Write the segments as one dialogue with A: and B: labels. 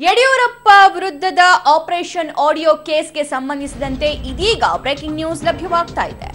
A: ಯಡಿಯೂರಪ್ಪ ವಿರುದ್ಧದ operation audio ಕೇಸ್ಗೆ ಸಂಬಂಧಿಸಿದಂತೆ ಇದೀಗ ಬ್ರೇಕಿಂಗ್ ನ್ಯೂಸ್ ಲಭ್ಯವಾಗ್ತಾ ಇದೆ.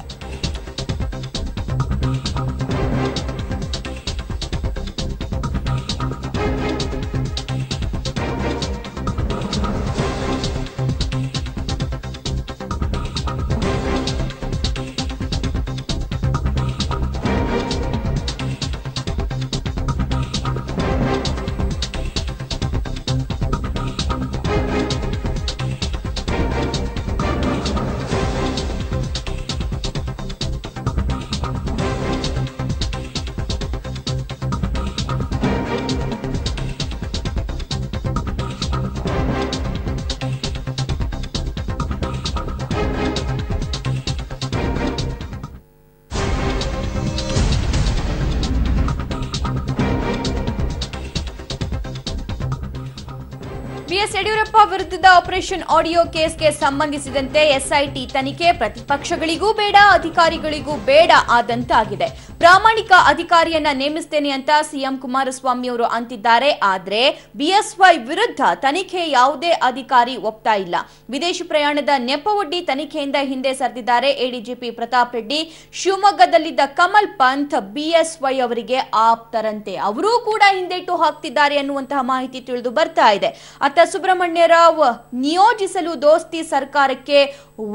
A: ಬಿಎಸ್ ಯಡಿಯೂರಪ್ಪ ವಿರುದ್ಧದ ಆಪರೇಷನ್ ಆಡಿಯೋ ಕೇಸ್ಗೆ ಸಂಬಂಧಿಸಿದಂತೆ ಎಸ್ಐಟಿ ತನಿಖೆ ಪ್ರತಿಪಕ್ಷಗಳಿಗೂ ಬೇಡ, ಅಧಿಕಾರಿಗಳಿಗೂ ಬೇಡ ಆದಂತಾಗಿದೆ. ಪ್ರಾಮಾಣಿಕ ಅಧಿಕಾರಿಯನ್ನ ನೇಮಿಸುತ್ತೇನೆ ಅಂತ ಸಿಎಂ ಕುಮಾರಸ್ವಾಮಿ ಅವರು ಅಂತಿದ್ದಾರೆ. ಆದ್ರೆ ಬಿಎಸ್ವೈ ವಿರುದ್ಧ ತನಿಖೆ ಯಾವುದೇ ಅಧಿಕಾರಿ ಒಪ್ತಾ ಇಲ್ಲ. ವಿದೇಶಿ ಪ್ರಯಾಣದ ನೆಪವೊಡ್ಡಿ ತನಿಖೆಯಿಂದ ಹಿಂದೆ ಸರಿದಿದ್ದಾರೆ ಎಡಿಜಿಪಿ ಪ್ರತಾಪ್ ರೆಡ್ಡಿ. ಶಿವಮೊಗ್ಗದಲ್ಲಿದ್ದ ಕಮಲ್ ಪಂತ್ ಬಿಎಸ್ವೈ ಅವರಿಗೆ ಆಪ್ತರಂತೆ. ಅವರೂ ಕೂಡ ಹಿಂದೇಟು ಹಾಕ್ತಿದ್ದಾರೆ ಅನ್ನುವಂತಹ ಮಾಹಿತಿ ತಿಳಿದು ಬರ್ತಾ ಇದೆ. ಅತ್ತ ಸುಬ್ರಹ್ಮಣ್ಯ ರಾವ್ ನಿಯೋಜಿಸಲು ದೋಸ್ತಿ ಸರ್ಕಾರಕ್ಕೆ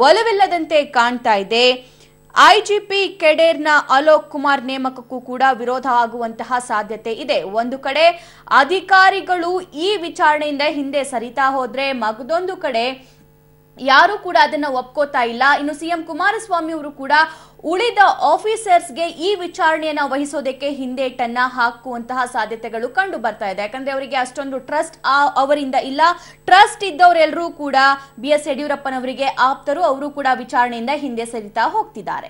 A: ಒಲವಿಲ್ಲದಂತೆ ಕಾಣ್ತಾ ಇದೆ. ಐಜಿಪಿ ಕೆಡೇರ್ನ ಅಲೋಕ್ ಕುಮಾರ್ ನೇಮಕಕ್ಕೂ ಕೂಡ ವಿರೋಧ ಆಗುವಂತಹ ಸಾಧ್ಯತೆ ಇದೆ. ಒಂದು ಕಡೆ ಅಧಿಕಾರಿಗಳು ಈ ವಿಚಾರಣೆಯಿಂದ ಹಿಂದೆ ಸರಿತಾ ಹೋದ್ರೆ, ಮಗದೊಂದು ಕಡೆ ಯಾರು ಕೂಡ ಅದನ್ನ ಒಪ್ಕೋತಾ ಇಲ್ಲ. ಇನ್ನು ಸಿಎಂ ಕುಮಾರಸ್ವಾಮಿ ಅವರು ಕೂಡ ಉಳಿದ ಆಫೀಸರ್ಸ್ಗೆ ಈ ವಿಚಾರಣೆಯನ್ನ ವಹಿಸೋದಕ್ಕೆ ಹಿಂದೇಟನ್ನ ಹಾಕುವಂತಹ ಸಾಧ್ಯತೆಗಳು ಕಂಡು ಬರ್ತಾ ಇದೆ. ಯಾಕಂದ್ರೆ ಅವರಿಗೆ ಅಷ್ಟೊಂದು ಟ್ರಸ್ಟ್ ಅವರಿಂದ ಇಲ್ಲ. ಟ್ರಸ್ಟ್ ಇದ್ದವರೆಲ್ಲರೂ ಕೂಡ ಬಿಎಸ್ ಯಡಿಯೂರಪ್ಪನವರಿಗೆ ಆಪ್ತರು. ಅವರು ಕೂಡ ವಿಚಾರಣೆಯಿಂದ ಹಿಂದೆ ಸರಿತಾ ಹೋಗ್ತಿದ್ದಾರೆ.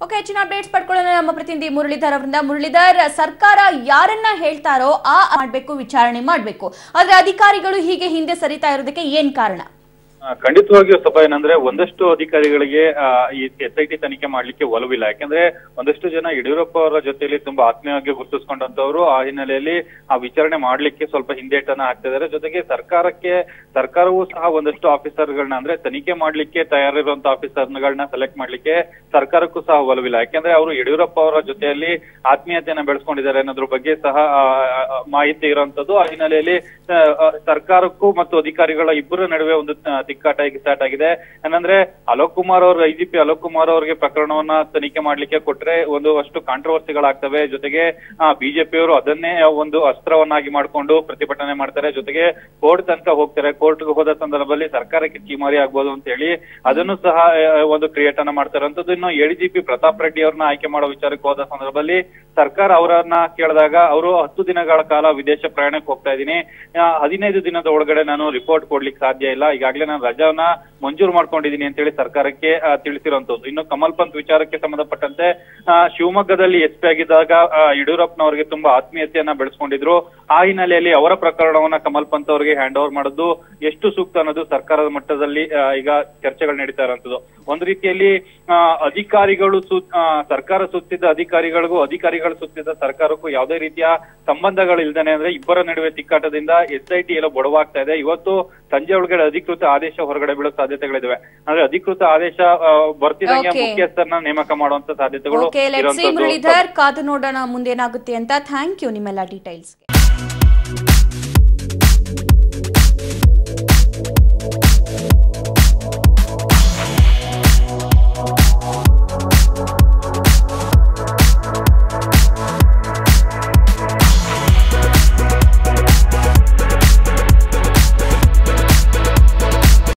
A: ಓಕೆ, ಹೆಚ್ಚಿನ ಅಪ್ಡೇಟ್ಸ್ ಪಡ್ಕೊಳ್ಳೋಣ ನಮ್ಮ ಪ್ರತಿನಿಧಿ ಮುರಳೀಧರ್ ಅವರಿಂದ. ಮುರಳೀಧರ್, ಸರ್ಕಾರ ಯಾರನ್ನ ಹೇಳ್ತಾರೋ ಮಾಡ್ಬೇಕು, ವಿಚಾರಣೆ ಮಾಡ್ಬೇಕು, ಆದ್ರೆ ಅಧಿಕಾರಿಗಳು ಹೀಗೆ ಹಿಂದೆ ಸರಿತಾ ಇರೋದಕ್ಕೆ ಏನ್ ಕಾರಣ?
B: ಖಂಡಿತವಾಗಿಯೂ ಸಭಾ ಏನಂದ್ರೆ, ಒಂದಷ್ಟು ಅಧಿಕಾರಿಗಳಿಗೆ ಈ ಎಸ್ಐಟಿ ತನಿಖೆ ಮಾಡ್ಲಿಕ್ಕೆ ಒಲವಿಲ್ಲ. ಯಾಕಂದ್ರೆ ಒಂದಷ್ಟು ಜನ ಯಡಿಯೂರಪ್ಪ ಅವರ ಜೊತೆಯಲ್ಲಿ ತುಂಬಾ ಆತ್ಮೀಯವಾಗಿ ಗುರುತಿಸ್ಕೊಂಡಂತವ್ರು ಆ ಹಿನ್ನೆಲೆಯಲ್ಲಿ ಆ ವಿಚಾರಣೆ ಮಾಡ್ಲಿಕ್ಕೆ ಸ್ವಲ್ಪ ಹಿಂದೇಟನ್ನ ಹಾಕ್ತಿದ್ದಾರೆ. ಜೊತೆಗೆ ಸರ್ಕಾರವೂ ಸಹ ಒಂದಷ್ಟು ಆಫೀಸರ್ಗಳನ್ನ, ಅಂದ್ರೆ ತನಿಖೆ ಮಾಡ್ಲಿಕ್ಕೆ ತಯಾರಿರುವಂತ ಆಫೀಸರ್ಗಳನ್ನ ಸೆಲೆಕ್ಟ್ ಮಾಡ್ಲಿಕ್ಕೆ ಸರ್ಕಾರಕ್ಕೂ ಸಹ ಒಲವಿಲ್ಲ. ಯಾಕಂದ್ರೆ ಅವರು ಯಡಿಯೂರಪ್ಪ ಅವರ ಜೊತೆಯಲ್ಲಿ ಆತ್ಮೀಯತೆಯನ್ನ ಬೆಳೆಸ್ಕೊಂಡಿದ್ದಾರೆ ಅನ್ನೋದ್ರ ಬಗ್ಗೆ ಸಹ ಮಾಹಿತಿ ಇರುವಂತದ್ದು. ಆ ಹಿನ್ನೆಲೆಯಲ್ಲಿ ಸರ್ಕಾರಕ್ಕೂ ಮತ್ತು ಅಧಿಕಾರಿಗಳ ಇಬ್ಬರ ನಡುವೆ ಒಂದು ತಿಕ್ಕಾಟ ಸ್ಟಾರ್ಟ್ ಆಗಿದೆ. ಏನಂದ್ರೆ ಅಲೋಕ್ ಕುಮಾರ್ ಅವರು, ಐಜಿಪಿ ಅಲೋಕ್ ಕುಮಾರ್ ಅವರಿಗೆ ಪ್ರಕರಣವನ್ನ ತನಿಖೆ ಮಾಡ್ಲಿಕ್ಕೆ ಕೊಟ್ರೆ ಅಷ್ಟು ಕಾಂಟ್ರವರ್ಸಿಗಳಾಗ್ತವೆ. ಜೊತೆಗೆ ಬಿಜೆಪಿಯವರು ಅದನ್ನೇ ಒಂದು ಅಸ್ತ್ರವನ್ನಾಗಿ ಮಾಡ್ಕೊಂಡು ಪ್ರತಿಭಟನೆ ಮಾಡ್ತಾರೆ. ಜೊತೆಗೆ ಕೋರ್ಟ್ ತನಕ ಹೋಗ್ತಾರೆ. ಕೋರ್ಟ್ಗೆ ಹೋದ ಸಂದರ್ಭದಲ್ಲಿ ಸರ್ಕಾರಕ್ಕೆ ಚೀಮಾರಿ ಆಗ್ಬೋದು ಅಂತ ಹೇಳಿ ಅದನ್ನು ಸಹ ಒಂದು ಕ್ರಿಯೇಟ್ ಅನ್ನ ಮಾಡ್ತಾರೆ ಅಂತದ್ದು. ಇನ್ನು ಎಡಿಜಿಪಿ ಪ್ರತಾಪ್ ರೆಡ್ಡಿ ಅವ್ರನ್ನ ಆಯ್ಕೆ ಮಾಡೋ ವಿಚಾರಕ್ಕೆ ಹೋದ ಸಂದರ್ಭದಲ್ಲಿ ಸರ್ಕಾರ ಅವರನ್ನ ಕೇಳಿದಾಗ ಅವರು 10 ದಿನಗಳ ಕಾಲ ವಿದೇಶ ಪ್ರಯಾಣಕ್ಕೆ ಹೋಗ್ತಾ ಇದ್ದೀನಿ, 15 ದಿನದ ಒಳಗಡೆ ನಾನು ರಿಪೋರ್ಟ್ ಕೊಡ್ಲಿಕ್ಕೆ ಸಾಧ್ಯ ಇಲ್ಲ, ಈಗಾಗಲೇ ನಾನು ರಜಾವನ್ನ ಮಂಜೂರು ಮಾಡ್ಕೊಂಡಿದ್ದೀನಿ ಅಂತ ಹೇಳಿ ಸರ್ಕಾರಕ್ಕೆ ತಿಳಿಸಿರುವಂತದ್ದು. ಇನ್ನು ಕಮಲ್ ಪಂತ್ ವಿಚಾರಕ್ಕೆ ಸಂಬಂಧಪಟ್ಟಂತೆ ಶಿವಮೊಗ್ಗದಲ್ಲಿ ಎಸ್ಪಿ ಆಗಿದ್ದಾಗ ಯಡಿಯೂರಪ್ಪನವರಿಗೆ ತುಂಬಾ ಆತ್ಮೀಯತೆಯನ್ನ ಬೆಳೆಸ್ಕೊಂಡಿದ್ರು. ಆ ಹಿನ್ನೆಲೆಯಲ್ಲಿ ಅವರ ಪ್ರಕರಣವನ್ನ ಕಮಲ್ ಪಂತ್ ಅವರಿಗೆ ಹ್ಯಾಂಡ್ ಓವರ್ ಮಾಡೋದು ಎಷ್ಟು ಸೂಕ್ತ ಅನ್ನೋದು ಸರ್ಕಾರದ ಮಟ್ಟದಲ್ಲಿ ಈಗ ಚರ್ಚೆಗಳು ನಡೀತಾ ಇರುವಂತದ್ದು. ಒಂದ್ ರೀತಿಯಲ್ಲಿ ಅಧಿಕಾರಿಗಳು ಸರ್ಕಾರ ಸುತ್ತಿದ್ದ ಅಧಿಕಾರಿಗಳಿಗೂ ಅಧಿಕಾರಿಗಳು ಸುತ್ತಿದ್ದ ಸರ್ಕಾರಕ್ಕೂ ಯಾವುದೇ ರೀತಿಯ ಸಂಬಂಧಗಳು ಇಲ್ದೇನೆ, ಅಂದ್ರೆ ಇಬ್ಬರ ನಡುವೆ ತಿಕ್ಕಾಟದಿಂದ ಎಸ್ಐಟಿ ಎಲ್ಲ ಬಡವಾಗ್ತಾ ಇದೆ. ಇವತ್ತು ಸಂಜೆ ಒಳಗಡೆ ಅಧಿಕೃತ ಆದೇಶ ಹೊರಗಡೆ ಬೀಳೋ ಸಾಧ್ಯತೆಗಳಿವೆ. ಅಂದ್ರೆ ಅಧಿಕೃತ ಆದೇಶ ಬರ್ತಿದಂಗೆ ಮುಖ್ಯಸ್ಥರನ್ನ ನೇಮಕ ಮಾಡುವಂತ ಸಾಧ್ಯತೆಗಳು.
A: ಮುರಳೀಧರ್, ಕಾದು ನೋಡೋಣ ಮುಂದೇನಾಗುತ್ತೆ ಅಂತ. ಥ್ಯಾಂಕ್ ಯು ನಿಮ್ಮೆಲ್ಲ ಡೀಟೇಲ್ಸ್.